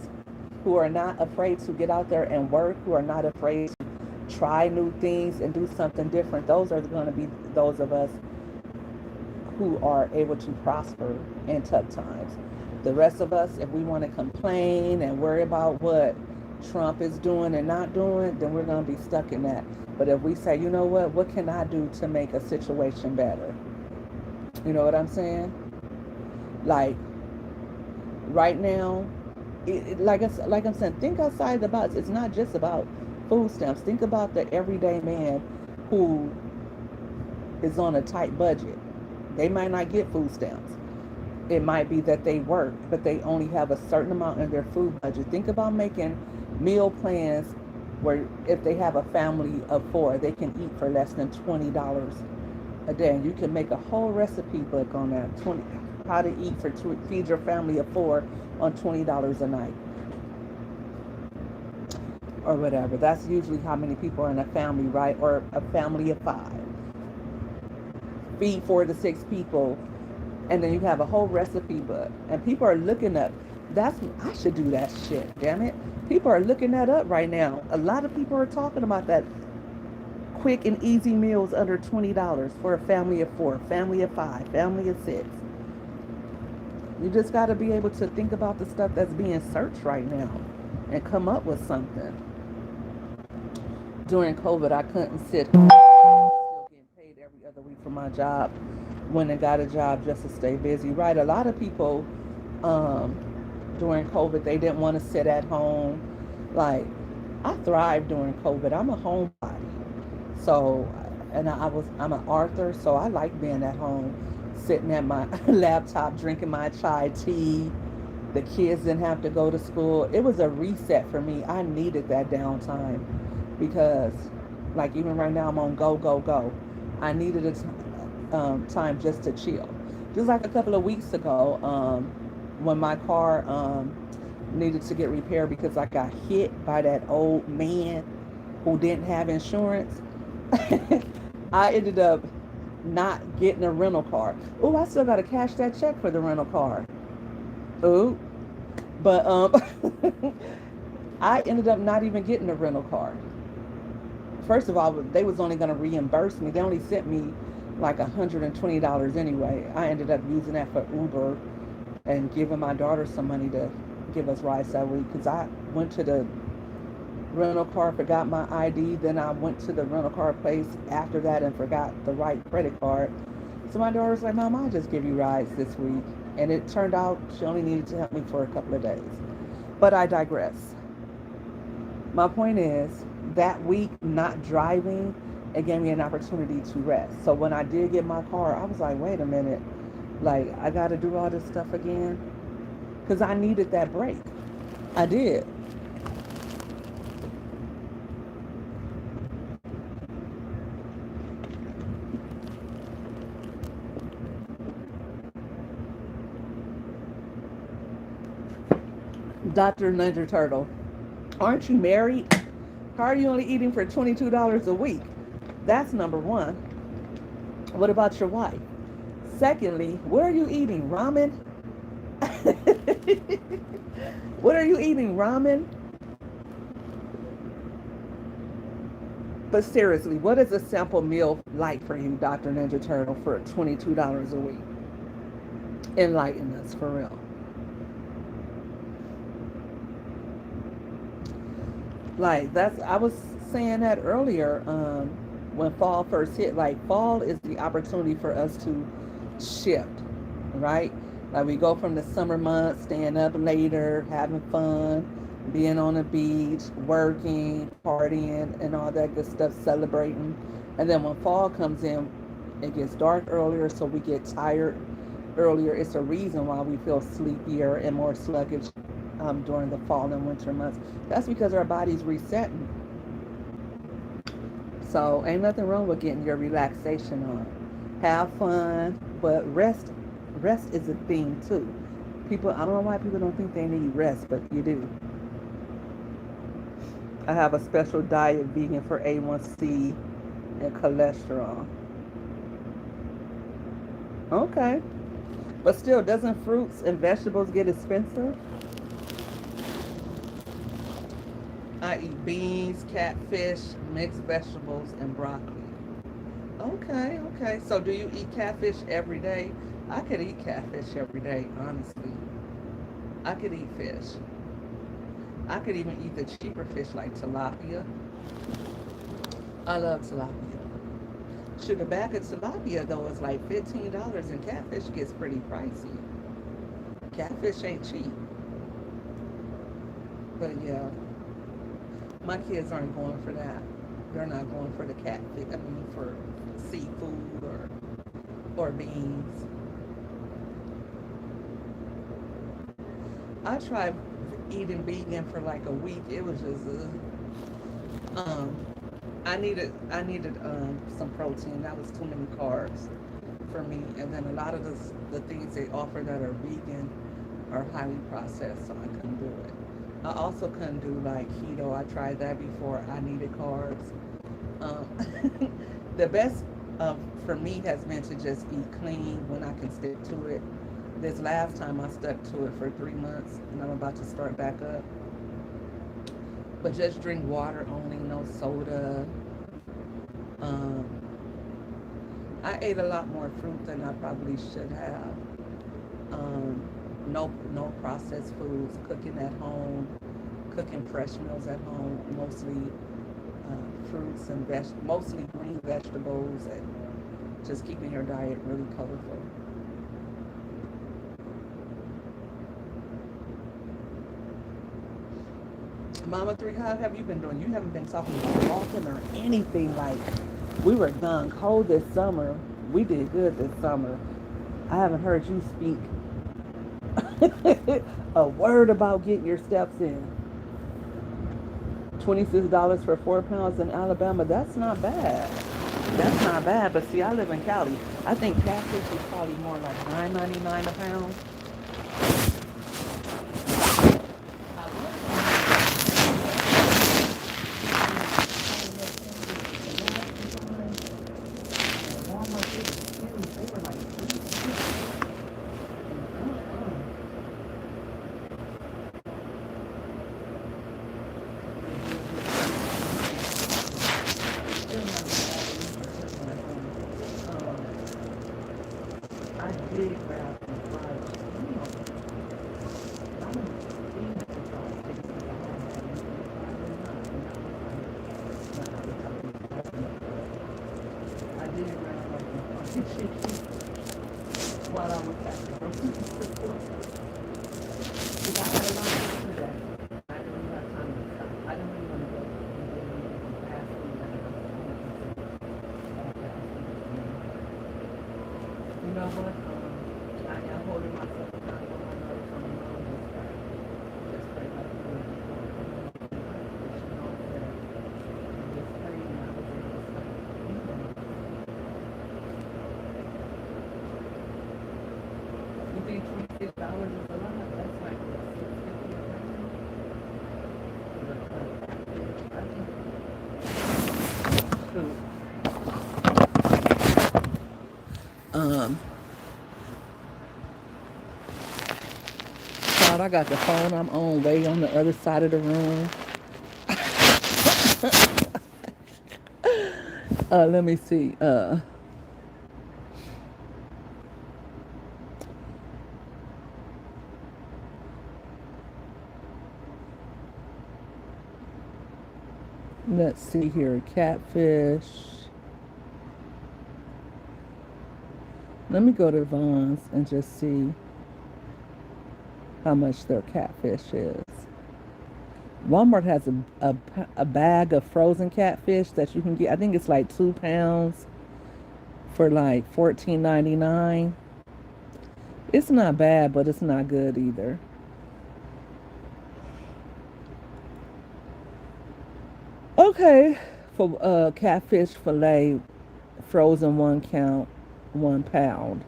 who are not afraid to get out there and work, who are not afraid to try new things and do something different, those are going to be those of us who are able to prosper in tough times. The rest of us, if we want to complain and worry about what Trump is doing and not doing, then we're going to be stuck in that. But if we say, you know what can I do to make a situation better? You know what I'm saying? Like right now, like I'm saying, think outside the box. It's not just about food stamps. Think about the everyday man who is on a tight budget. They might not get food stamps. It might be that they work, but they only have a certain amount in their food budget. Think about making meal plans where if they have a family of four, they can eat for less than $20 a day. And you can make a whole recipe book on that. How to eat for feed your family of four on $20 a night or whatever. That's usually how many people are in a family, right? Or a family of five. Feed 4 to 6 people, and then you have a whole recipe book. And people are looking up. I should do that shit. Damn it! People are looking that up right now. A lot of people are talking about that. Quick and easy meals under $20 for a family of four, family of five, family of six. You just got to be able to think about the stuff that's being searched right now and come up with something. During COVID, I couldn't sit home. Still getting paid every other week for my job. Went and got a job just to stay busy. Right? A lot of people during COVID, they didn't want to sit at home. Like, I thrived during COVID. I'm a homebody. So, and I'm an author, so I like being at home, sitting at my laptop, drinking my chai tea. The kids didn't have to go to school. It was a reset for me. I needed that downtime because, like, even right now, I'm on go, go, go. I needed a time just to chill. Just like a couple of weeks ago, when my car needed to get repaired because I got hit by that old man who didn't have insurance. I ended up not getting a rental car. Oh, I still got to cash that check for the rental car. Ooh. But I ended up not even getting a rental car. First of all, they was only going to reimburse me. They only sent me like $120 anyway. I ended up using that for Uber and giving my daughter some money to give us rides that week because I went to the rental car, forgot my ID. Then I went to the rental car place after that and forgot the right credit card. So my daughter was like, Mom, I'll just give you rides this week. And it turned out she only needed to help me for a couple of days. But I digress. My point is, that week not driving, it gave me an opportunity to rest. So when I did get my car, I was like, wait a minute. Like, I got to do all this stuff again? Because I needed that break. I did. Dr. Ninja Turtle, aren't you married? How are you only eating for $22 a week? That's number one. What about your wife? Secondly, where are you eating? Ramen? What are you eating? Ramen? But seriously, what is a simple meal like for you, Dr. Ninja Turtle, for $22 a week? Enlighten us for real. Like I was saying that earlier, when fall first hit. Like, fall is the opportunity for us to shift, right? Like, we go from the summer months, staying up later, having fun, being on the beach, working, partying, and all that good stuff, celebrating. And then when fall comes in, it gets dark earlier, so we get tired earlier. It's a reason why we feel sleepier and more sluggish during the fall and winter months. That's because our body's resetting. So ain't nothing wrong with getting your relaxation on. Have fun, but rest is a thing too. People, I don't know why people don't think they need rest, but you do. I have a special diet vegan for A1C and cholesterol. Okay. But still, doesn't fruits and vegetables get expensive? I eat beans, catfish, mixed vegetables, and broccoli. Okay, okay. So do you eat catfish every day? I could eat catfish every day, honestly. I could eat fish. I could even eat the cheaper fish like tilapia. I love tilapia. Shoot, a bag of tilapia though is like $15, and catfish gets pretty pricey. Catfish ain't cheap. But yeah, my kids aren't going for that. They're not going for the catfish. I mean, for seafood or beans. I tried eating vegan for like a week. It was just I needed some protein. That was too many carbs for me. And then a lot of the things they offer that are vegan are highly processed, so I couldn't do it. I also couldn't do like keto. I tried that before. I needed carbs. Um, the best for me has been to just eat clean when I can stick to it. This last time I stuck to it for 3 months, and I'm about to start back up. But just drink water only, no soda. Um, I ate a lot more fruit than I probably should have. Um, no processed foods. Cooking at home, cooking fresh meals at home. Mostly fruits and mostly green vegetables, and just keeping your diet really colorful. Mama Three, how have you been doing? You haven't been talking about walking or anything. Like, we were done cold this summer. We did good this summer. I haven't heard you speak a word about getting your steps in. $26 for 4 pounds in Alabama. That's not bad. That's not bad. But see, I live in Cali. I think catfish is probably more like $9.99 a pound. I did grab some fries. I'm gonna see if it's all sticks to the home. I did grab like some chicken while I was at the grocery store. Because I had a lot of time today. I didn't really have time to stop. I didn't really want to go and get anything from fast food. I had you know what? I am holding myself accountable. I know it's coming on this time. Just pray like you would before. But you know that this pain I was able to stop eating. You think $26 is a lot? That's like what, $6.50 a pound? Um, God, I got the phone I'm on way on the other side of the room. Let me see. Let's see here. Catfish. Let me go to Vaughn's and just see how much their catfish is. Walmart has a bag of frozen catfish that you can get. I think it's like 2 pounds for like $14.99. It's not bad, but it's not good either. Okay, for catfish fillet, frozen 1 count, 1 pound.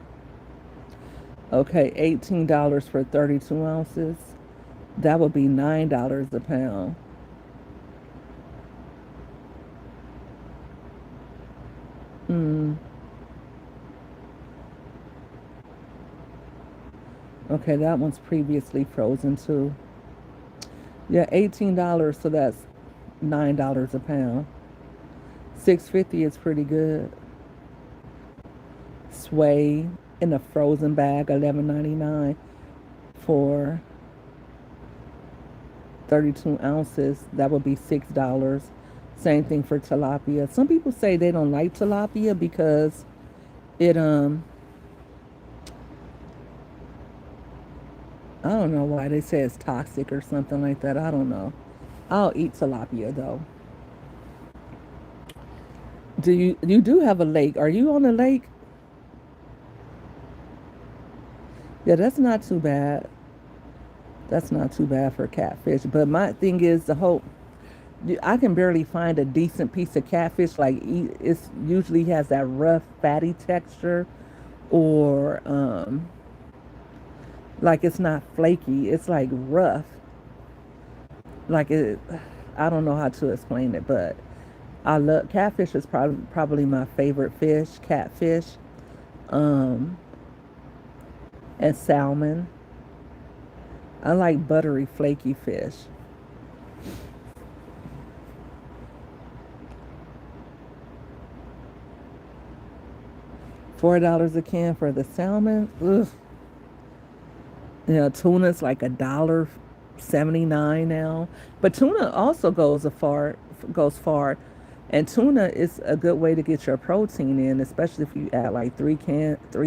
Okay, $18 for 32 ounces. That would be $9 a pound. Hmm. Okay, that one's previously frozen too. Yeah, $18, so that's $9 a pound. 6.50 is pretty good. Sway in a frozen bag, 11.99 for 32 ounces. That would be $6. Same thing for tilapia. Some people say they don't like tilapia because it I don't know why they say it's toxic or something like that. I don't know. I'll eat tilapia though. You do have a lake? Are you on a lake? Yeah, that's not too bad. That's not too bad for catfish. But my thing is the whole. I can barely find a decent piece of catfish. Like it's usually has that rough, fatty texture, or like it's not flaky. It's like rough. Like it. I don't know how to explain it, but I love catfish. Is probably my favorite fish. Catfish, um, and salmon. I like buttery, flaky fish. $4 a can for the salmon. Ugh. You know, tuna's like $1.79 now. But tuna also goes far. And tuna is a good way to get your protein in, especially if you add like three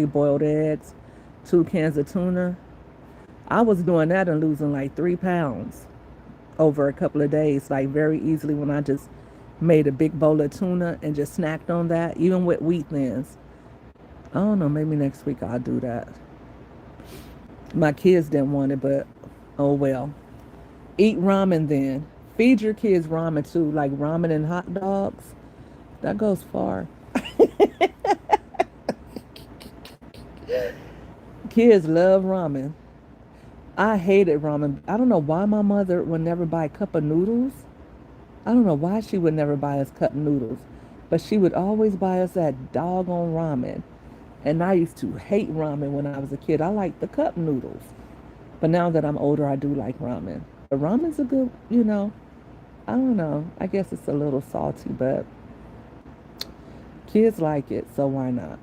boiled eggs, 2 cans of tuna. I was doing that and losing like 3 pounds over a couple of days, like very easily when I just made a big bowl of tuna and just snacked on that, even with wheat thins. I don't know, maybe next week I'll do that. My kids didn't want it, but oh well. Eat ramen then. Feed your kids ramen too, like ramen and hot dogs. That goes far. Kids love ramen. I hated ramen. I don't know why my mother would never buy a cup of noodles. I don't know why she would never buy us cup noodles, but she would always buy us that doggone ramen. And I used to hate ramen when I was a kid. I liked the cup noodles. But now that I'm older, I do like ramen. But ramen's a good, I don't know. I guess it's a little salty, but kids like it, so why not?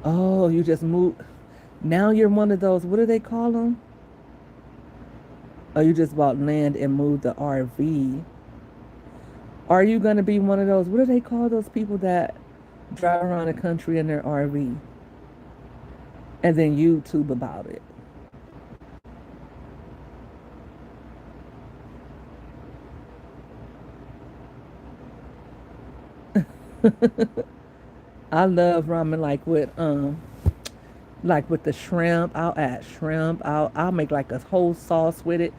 Oh, you just moved. Now you're one of those, what do they call them? Oh, you just bought land and moved the RV. Are you going to be one of those, what do they call those people that drive around the country in their RV and then YouTube about it? I love ramen like with the shrimp. I'll add shrimp. I'll make like a whole sauce with it.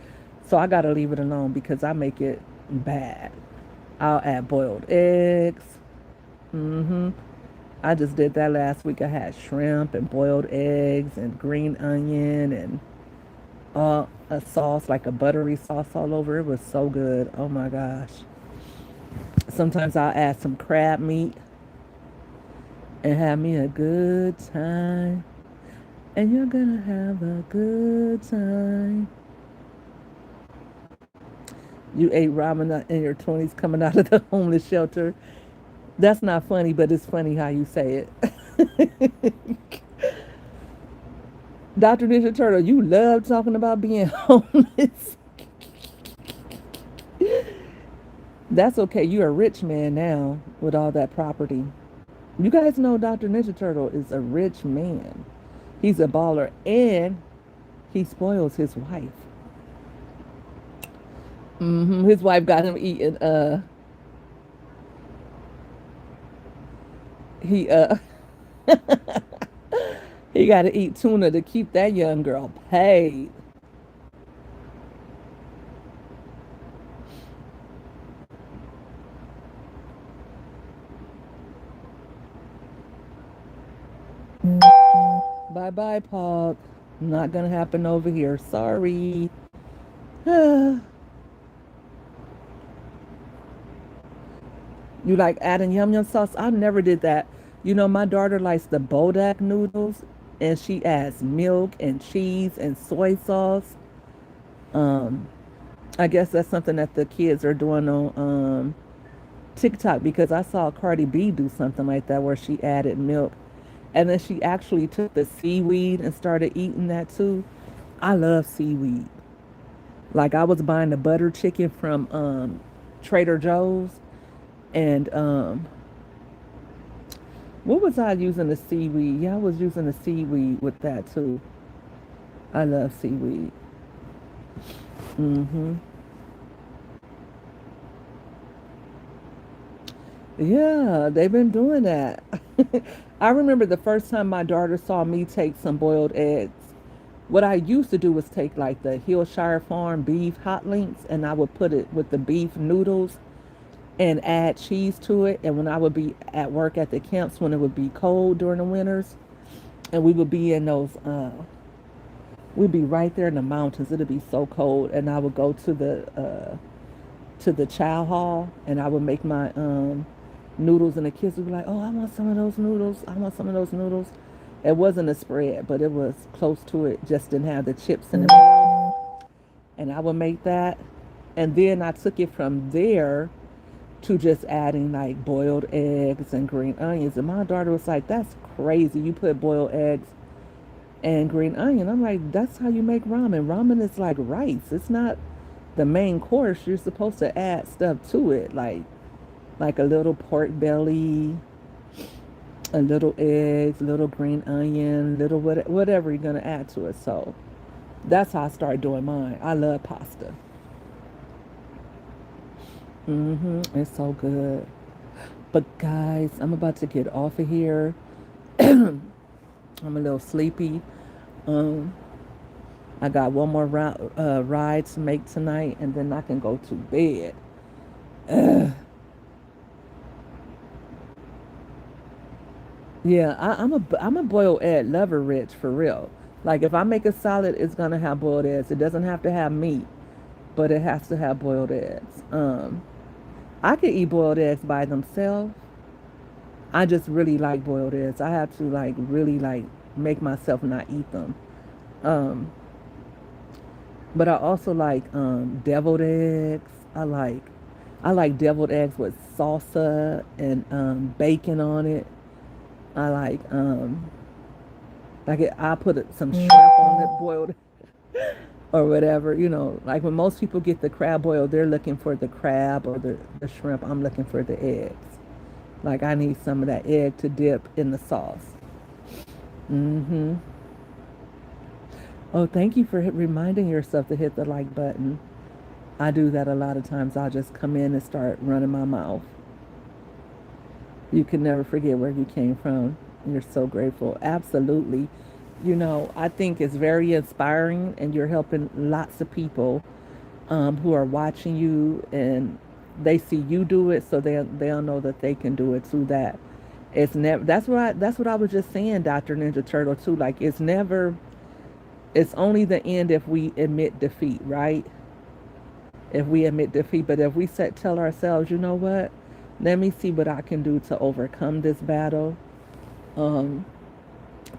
So I gotta leave it alone because I make it bad. I'll add boiled eggs. Mm-hmm. I just did that last week. I had shrimp and boiled eggs and green onion and a sauce, like a buttery sauce all over. It was so good. Oh my gosh. Sometimes I'll add some crab meat and have me a good time. And you're gonna have a good time. You ate ramen in your 20s coming out of the homeless shelter. That's not funny, but it's funny how you say it. Dr. Ninja Turtle, you love talking about being homeless. That's okay. You're a rich man now with all that property. You guys know Dr. Ninja Turtle is a rich man. He's a baller and he spoils his wife. His wife got him eating he he got to eat tuna to keep that young girl paid. Bye bye, Pog. Not gonna happen over here. Sorry. You like adding yum yum sauce? I never did that. My daughter likes the Bodak noodles, and she adds milk and cheese and soy sauce. Um, I guess that's something that the kids are doing on TikTok because I saw Cardi B do something like that where she added milk And then she actually took the seaweed and started eating that too. I love seaweed. Like I was buying the butter chicken from Trader Joe's, and what was I using the seaweed? Yeah, I was using the seaweed with that too. I love seaweed. Mhm. Yeah, they've been doing that. I remember the first time my daughter saw me take some boiled eggs. What I used to do was take like the Hillshire Farm beef hot links and I would put it with the beef noodles and add cheese to it. And when I would be at work at the camps when it would be cold during the winters, and we would be in those, we'd be right there in the mountains. It'd be so cold, and I would go to the chow hall, and I would make my noodles, and the kids would be like, "Oh, I want some of those noodles. I want some of those noodles." It wasn't a spread, but it was close to it. Just didn't have the chips in the middle, and I would make that, and then I took it from there to just adding like boiled eggs and green onions. And my daughter was like, "That's crazy. You put boiled eggs and green onion." I'm like, "That's how you make ramen. Ramen is like rice. It's not the main course. You're supposed to add stuff to it, like a little pork belly, a little eggs, little green onion, little whatever you're gonna add to it." So that's how I started doing mine. I love pasta. It's so good. But guys, I'm about to get off of here. I'm a little sleepy. Um, I got one more ride to make tonight, and then I can go to bed. Yeah, I'm a boiled egg lover, Rich, for real. Like if I make a salad, it's gonna have boiled eggs. It doesn't have to have meat, but it has to have boiled eggs. I could eat boiled eggs by themselves. I just really like boiled eggs. I have to like really like make myself not eat them. Um, but I also like deviled eggs. I like deviled eggs with salsa and bacon on it. I like it. I put some shrimp on it, boiled or whatever. You know, like when most people get the crab boiled, they're looking for the crab or the shrimp. I'm looking for the eggs. Like I need some of that egg to dip in the sauce. Mm-hmm. Oh, thank you for reminding yourself to hit the like button. I do that a lot of times. I'll just come in and start running my mouth. You can never forget where you came from. You're so grateful. Absolutely. You know, I think it's very inspiring, and you're helping lots of people who are watching you, and they see you do it, so they'll know that they can do it too. That it's never. That's what I was just saying, Dr. Ninja Turtle too. Like it's never. It's only the end if we admit defeat, right? If we admit defeat, but if we tell ourselves, you know what? Let me see what I can do to overcome this battle. Um,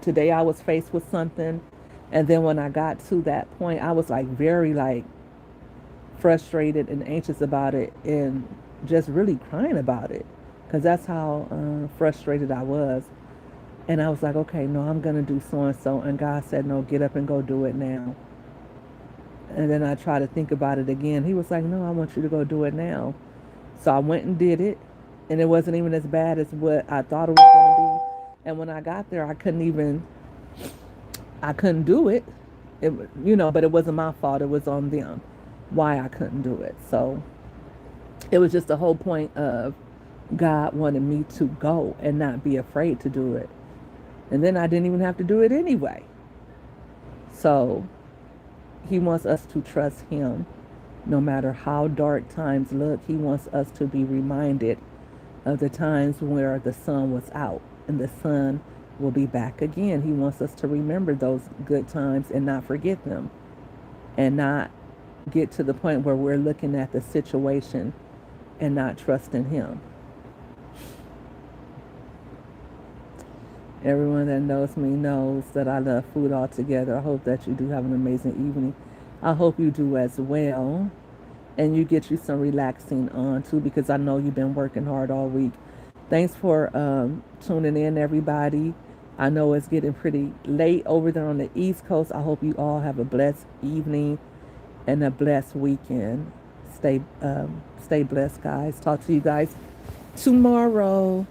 Today I was faced with something, and then when I got to that point, I was like very like frustrated and anxious about it, and just really crying about it, because that's how frustrated I was. And I was like, okay, no, I'm gonna do so and so, and God said, no, get up and go do it now. And then I tried to think about it again. He was like, no, I want you to go do it now. So I went and did it, and it wasn't even as bad as what I thought it was going to be. And when I got there, I couldn't do it. But it wasn't my fault. It was on them why I couldn't do it. So it was just the whole point of God wanted me to go and not be afraid to do it. And then I didn't even have to do it anyway. So he wants us to trust him no matter how dark times look. He wants us to be reminded of the times where the sun was out and the sun will be back again. He wants us to remember those good times and not forget them, and not get to the point where we're looking at the situation and not trusting him. Everyone that knows me knows that I love food altogether. I hope that you do have an amazing evening. I hope you do as well. And you get you some relaxing on too, because I know you've been working hard all week. Thanks for tuning in, everybody. I know it's getting pretty late over there on the East Coast. I hope you all have a blessed evening and a blessed weekend. Stay blessed, guys. Talk to you guys tomorrow.